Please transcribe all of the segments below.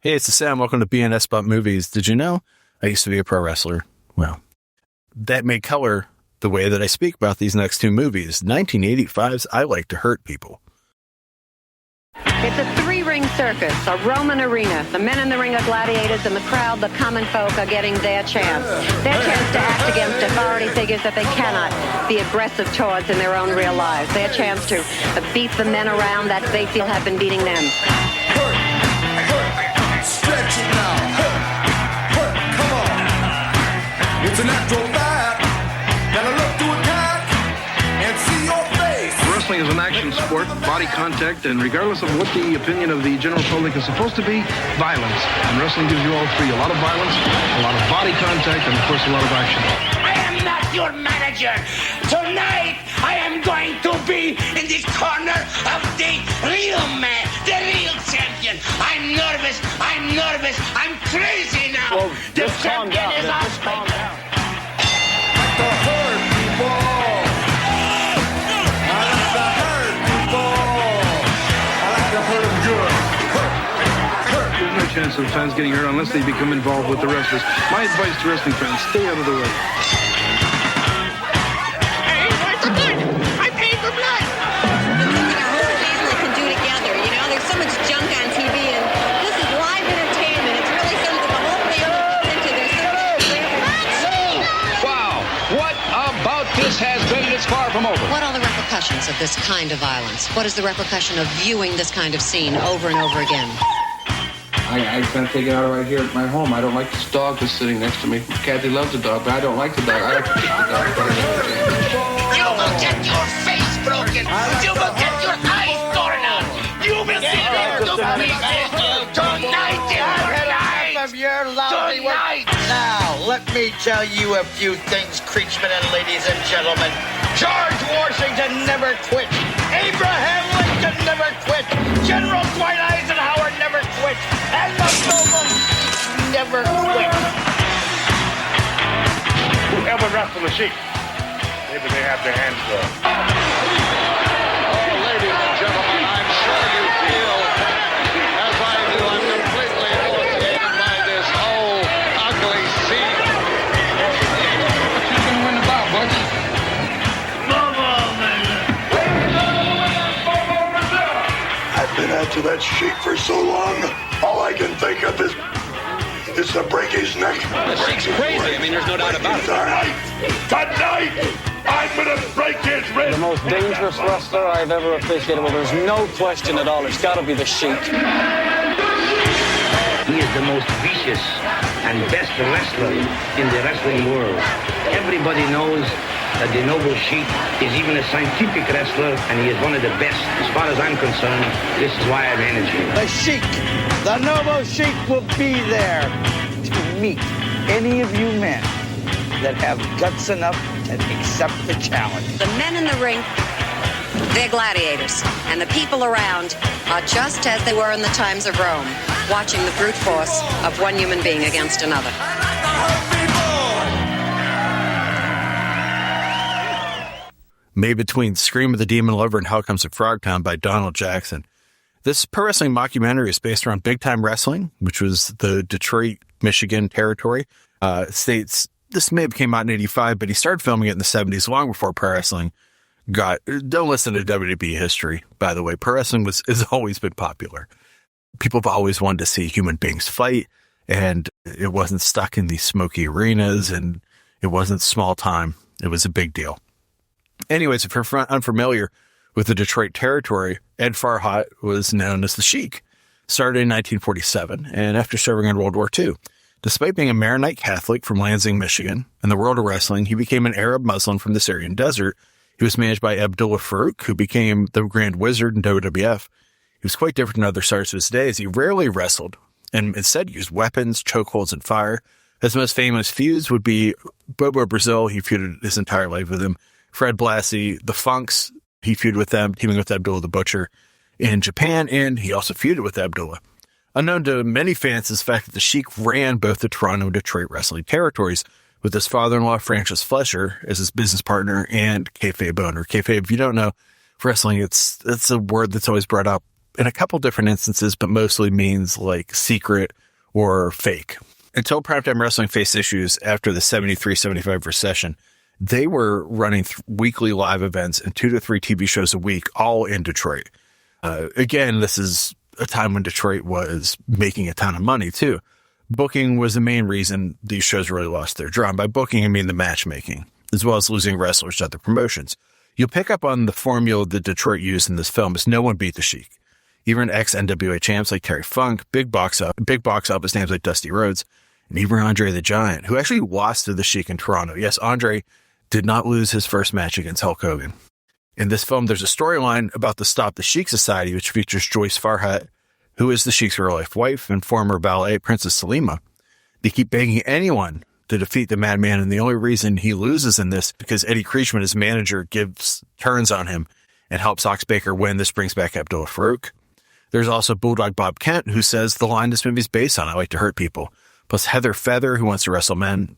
Hey, it's the Sam. Welcome to BNS About Movies. Did you know I used to be a pro wrestler? Well, that may color the way that I speak about these next two movies. 1985's I Like to Hurt People. It's a three-ring circus, a Roman arena. The men in the ring are gladiators, and the crowd, the common folk, are getting their chance. Their chance to act against authority figures that they cannot be aggressive towards in their own real lives. Their chance to beat the men around that they feel have been beating them. Stretch it now. Come on. It's a natural fact. Gotta look to attack and see your face. Wrestling is an action sport, body contact, and regardless of what the opinion of the general public is supposed to be, violence. And wrestling gives you all three: a lot of violence, a lot of body contact, and of course a lot of action. I am not your manager. Tonight, I am going to be in the corner of the real man, the real champion. I'm nervous, I'm crazy now. Well, the just calm champion down. is Just calm down. Like to hurt people. I like to hurt people. I like to hurt them good. Hurt. There's no chance of fans getting hurt unless they become involved with the wrestlers. My advice to wrestling fans, stay out of the way. Hey, what's good? I paid for blood. Can do together. You know, there's so much junk on TV, and this is live entertainment. It's really something the whole family into. Wow, what about this has been and it's far from over? What are the repercussions of this kind of violence? What is the repercussion of viewing this kind of scene over and over again? I can't take it out right here at my home. I don't like this dog that's sitting next to me. Kathy loves the dog, but I don't like the dog. I like to kick the dog. You will get your face broken. You will get your eyes torn out. You will see your pieces. Tonight is your night. Of your lovely Tonight. Now, let me tell you a few things, Creechman and ladies and gentlemen. George Washington never quit. Abraham Lincoln never quit. General Dwight Eisenhower never quit. And the Pilgrims never quit. Whoever wrestled the Sheik, maybe they have their hands up. Oh, ladies and gentlemen, I'm sure you feel, as I do, I'm completely nauseated by this whole ugly scene. Who's gonna win the bout, Butch? I've been out to that Sheik for so long, all I can think of is to break his neck. The Sheik's crazy. I mean, there's no doubt about it. Tonight, I'm gonna break his wrist. The most dangerous wrestler I've ever officiated. Well, there's no question at all. It's got to be the Sheik. He is the most vicious and best wrestler in the wrestling world. Everybody knows that the Noble Sheik is even a scientific wrestler, and he is one of the best. As far as I'm concerned, this is why I manage him. The Sheik, the Noble Sheik will be there to meet any of you men that have guts enough to accept the challenge. The men in the ring, they're gladiators, and the people around are just as they were in the times of Rome, watching the brute force of one human being against another. Made between Scream of the Demon Lover and How Comes to Frogtown by Donald Jackson. This pro wrestling mockumentary is based around Big Time Wrestling, which was the Detroit, Michigan territory. States this may have came out in 85, but he started filming it in the 70s, long before pro wrestling got. Don't listen to WWE history, by the way. Pro wrestling has always been popular. People have always wanted to see human beings fight, and it wasn't stuck in these smoky arenas, and it wasn't small time. It was a big deal. Anyways, if you're unfamiliar with the Detroit territory, Ed Farhat was known as the Sheik. Started in 1947, and after serving in World War II. Despite being a Maronite Catholic from Lansing, Michigan, in the world of wrestling, he became an Arab Muslim from the Syrian desert. He was managed by Abdullah Farouk, who became the Grand Wizard in WWF. He was quite different than other stars of his day, as he rarely wrestled, and instead used weapons, chokeholds, and fire. His most famous feuds would be Bobo Brazil. He feuded his entire life with him. Fred Blassie, the Funks, he feuded with them, teaming with Abdullah the Butcher in Japan, and he also feuded with Abdullah. Unknown to many fans is the fact that the Sheik ran both the Toronto and Detroit wrestling territories, with his father-in-law, Francis Fletcher, as his business partner and kayfabe owner. Kayfabe, if you don't know, for wrestling, it's a word that's always brought up in a couple different instances, but mostly means like secret or fake. Until Primetime Wrestling faced issues after the 73-75 recession, they were running weekly live events and 2 to 3 TV shows a week, all in Detroit. Again, this is a time when Detroit was making a ton of money too. Booking was the main reason these shows really lost their drum. By booking, I mean the matchmaking, as well as losing wrestlers to other promotions. You'll pick up on the formula that Detroit used in this film as no one beat the Sheik. Even ex-NWA champs like Terry Funk, big box office names like Dusty Rhodes, and even Andre the Giant, who actually lost to the Sheik in Toronto. Yes, Andre did not lose his first match against Hulk Hogan. In this film, there's a storyline about the Stop the Sheik Society, which features Joyce Farhat, who is the Sheik's real-life wife and former ballet Princess Salima. They keep begging anyone to defeat the Madman, and the only reason he loses in this because Eddie Creechman, his manager, turns on him and helps Ox Baker win. This brings back Abdullah Farouk. There's also Bulldog Bob Kent, who says the line this movie is based on, "I like to hurt people." Plus Heather Feather, who wants to wrestle men.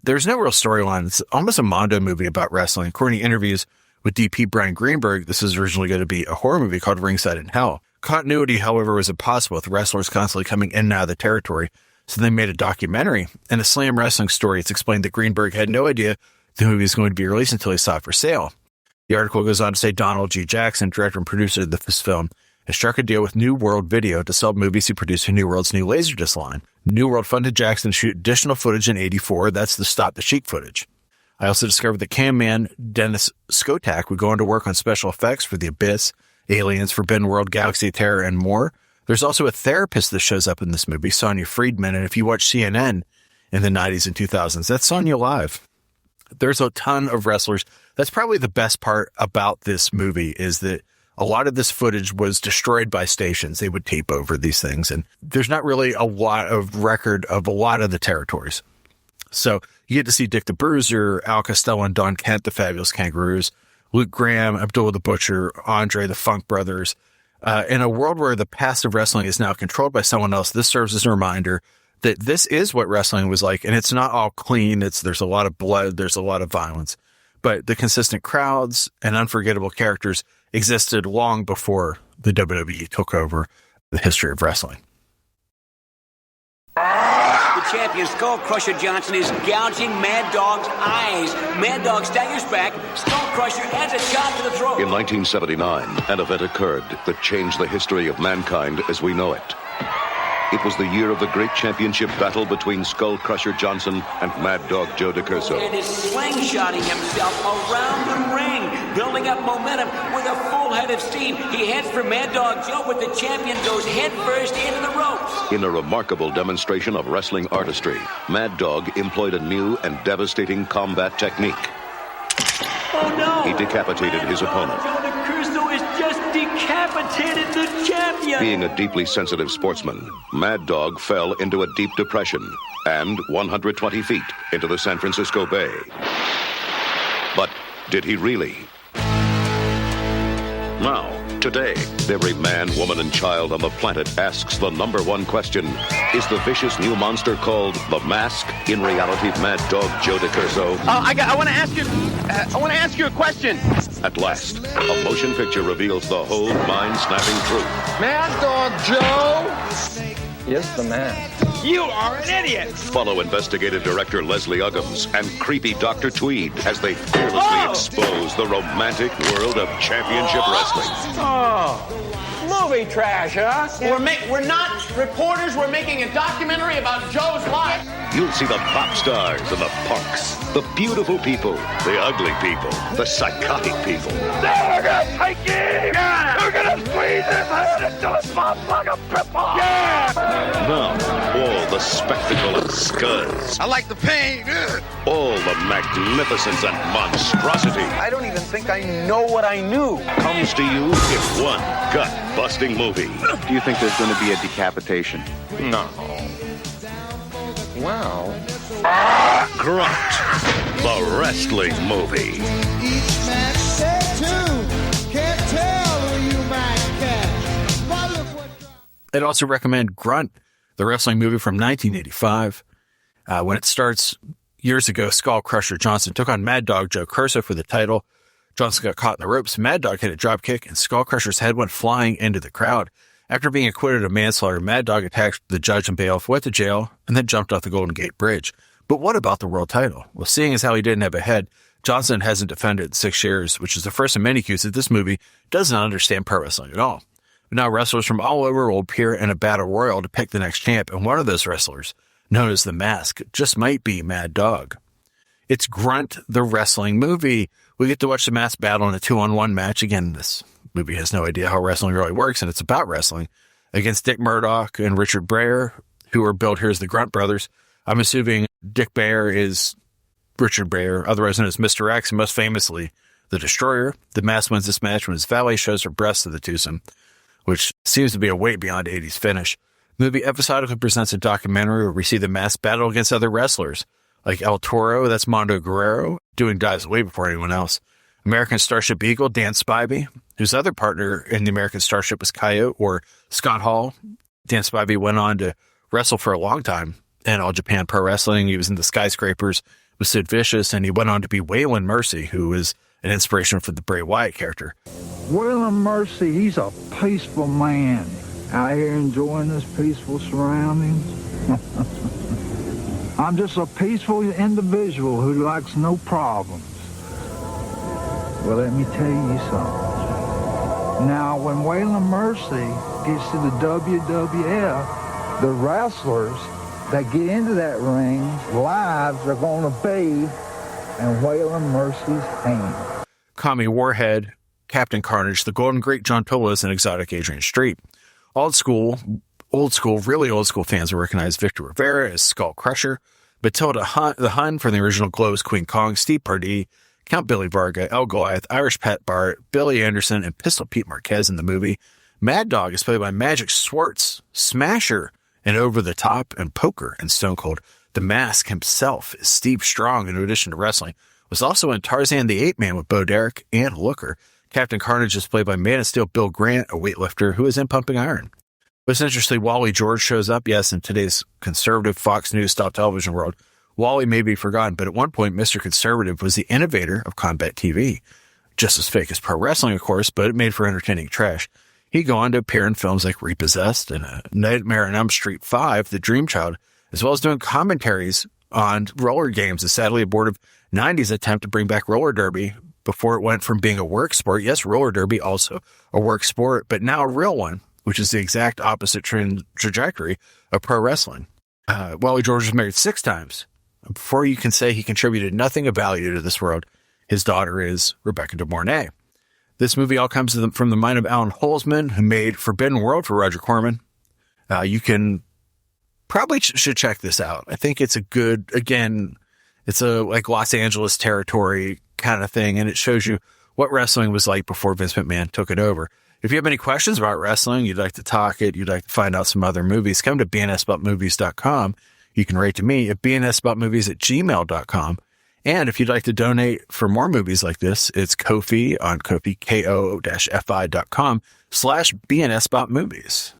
There's no real storyline. It's almost a Mondo movie about wrestling. According to interviews with DP Brian Greenberg, this is originally going to be a horror movie called Ringside in Hell. Continuity, however, was impossible with wrestlers constantly coming in and out of the territory. So they made a documentary. In a Slam Wrestling story, it's explained that Greenberg had no idea the movie was going to be released until he saw it for sale. The article goes on to say Donald G. Jackson, director and producer of this film, has struck a deal with New World Video to sell movies he produced for New World's new Laserdisc line. New World funded Jackson to shoot additional footage in '84. That's the Stop the Sheik footage. I also discovered that cameraman Dennis Skotak would go on to work on special effects for The Abyss, Aliens, Forbidden World, Galaxy of Terror, and more. There's also a therapist that shows up in this movie, Sonia Friedman, and if you watch CNN in the 90s and 2000s, that's Sonia Live. There's a ton of wrestlers. That's probably the best part about this movie is that a lot of this footage was destroyed by stations. They would tape over these things, and there's not really a lot of record of a lot of the territories. So you get to see Dick the Bruiser, Al Costello and Don Kent, the Fabulous Kangaroos, Luke Graham, Abdullah the Butcher, Andre, the Funk Brothers. In a world where the past of wrestling is now controlled by someone else, this serves as a reminder that this is what wrestling was like, and it's not all clean. There's a lot of blood, there's a lot of violence, but the consistent crowds and unforgettable characters existed long before the WWE took over the history of wrestling. The champion, Skull Crusher Johnson, is gouging Mad Dog's eyes. Mad Dog staggers back. Skull Crusher adds a shot to the throat. In 1979, an event occurred that changed the history of mankind as we know it. It was the year of the great championship battle between Skull Crusher Johnson and Mad Dog Joe DiCurso. And is slingshotting himself around the ring, building up momentum with a full head of steam. He heads for Mad Dog Joe, but the champion goes headfirst into the ropes. In a remarkable demonstration of wrestling artistry, Mad Dog employed a new and devastating combat technique. Oh no! He decapitated his opponent. Joe DiCurso has just decapitated the champion! Being a deeply sensitive sportsman, Mad Dog fell into a deep depression and 120 feet into the San Francisco Bay. But did he really? Now, today, every man, woman, and child on the planet asks the number one question. Is the vicious new monster called The Mask in reality Mad Dog Joe DiCurso? I want to ask you a question. At last, a motion picture reveals the whole mind-snapping truth. Mad Dog Joe? Yes, the man. You are an idiot! Follow investigative director Leslie Uggams and creepy Dr. Tweed as they fearlessly expose the romantic world of championship wrestling. Oh, movie trash, huh? We're not reporters. We're making a documentary about Joe's life. You'll see the pop stars and the punks, the beautiful people, the ugly people, the psychotic people. They're gonna take it! Yeah! They're gonna squeeze his head into a small plug of pimple! Yeah! Now, all the spectacle and scuzz. I like the pain. All the magnificence and monstrosity. I don't even think I know what I knew. Comes to you in one gut-busting movie. Do you think there's going to be a decapitation? No. Wow. Grunt, the wrestling movie. Each match set to can't tell who you might catch. But look what I'd also recommend Grunt, the wrestling movie from 1985. When it starts years ago, Skull Crusher Johnson took on Mad Dog Joe DiCurso for the title. Johnson got caught in the ropes. Mad Dog hit a drop kick, and Skull Crusher's head went flying into the crowd. After being acquitted of manslaughter, Mad Dog attacked the judge and bailiff, went to jail, and then jumped off the Golden Gate Bridge. But what about the world title? Well, seeing as how he didn't have a head, Johnson hasn't defended in 6 years, which is the first of many cues that this movie does not understand pro wrestling at all. But now wrestlers from all over will appear in a battle royal to pick the next champ, and one of those wrestlers, known as The Mask, just might be Mad Dog. It's Grunt, the wrestling movie. We get to watch The Mask battle in a 2-on-1 match. Again, this movie has no idea how wrestling really works, and it's about wrestling, against Dick Murdoch and Richard Breyer, who are billed here as the Grunt brothers. I'm assuming Dick Breyer is Richard Breyer, otherwise known as Mr. X, and most famously, the Destroyer. The Mask wins this match when his valet shows her breasts to the twosome, which seems to be a way beyond 80s finish. The movie episodically presents a documentary where we see The Mask battle against other wrestlers, like El Toro, that's Mondo Guerrero, doing dives way before anyone else. American Starship Eagle, Dan Spivey, whose other partner in the American Starship was Coyote or Scott Hall. Dan Spivey went on to wrestle for a long time in All Japan Pro Wrestling. He was in the Skyscrapers with Sid Vicious, and he went on to be Waylon Mercy, who was an inspiration for the Bray Wyatt character. Waylon Mercy, he's a peaceful man out here enjoying this peaceful surroundings. I'm just a peaceful individual who likes no problems. Well, let me tell you something. Now, when Waylon Mercy gets to the WWF, the wrestlers that get into that ring, lives are going to be in Waylon Mercy's hand. Kami Warhead, Captain Carnage, the Golden Great John Tolos, and exotic Adrian Street. Really old school fans will recognize Victor Rivera as Skull Crusher, Matilda the Hun from the original Glow as Queen Kong, Steve Pardee, Count Billy Varga, El Goliath, Irish Pat Barrett, Billy Anderson, and Pistol Pete Marquez in the movie. Mad Dog is played by Magic Swartz, Smasher, and Over the Top, and Poker, and Stone Cold. The Mask himself is Steve Strong, in addition to wrestling, was also in Tarzan the Ape Man with Bo Derek and Looker. Captain Carnage is played by Man of Steel Bill Grant, a weightlifter who is in Pumping Iron. What's interesting, Wally George shows up, yes, in today's conservative Fox News-style television world. Wally may be forgotten, but at one point, Mr. Conservative was the innovator of combat TV. Just as fake as pro wrestling, of course, but it made for entertaining trash. He'd go on to appear in films like Repossessed and Nightmare on Elm Street 5, The Dream Child, as well as doing commentaries on roller games, a sadly abortive 90s attempt to bring back roller derby before it went from being a work sport. Yes, roller derby, also a work sport, but now a real one, which is the exact opposite trajectory of pro wrestling. Wally George was married 6 times. Before you can say he contributed nothing of value to this world, his daughter is Rebecca De Mornay. This movie all comes from the mind of Alan Holzman, who made Forbidden World for Roger Corman. You can probably should check this out. I think it's a good, again, it's a like Los Angeles territory kind of thing, and it shows you what wrestling was like before Vince McMahon took it over. If you have any questions about wrestling, you'd like to talk it, you'd like to find out some other movies, come to bnsaboutmovies.com. You can write to me at bnsaboutmovies@gmail.com. And if you'd like to donate for more movies like this, it's Ko-fi on Ko-fi, ko-fi.com/bnsaboutmovies.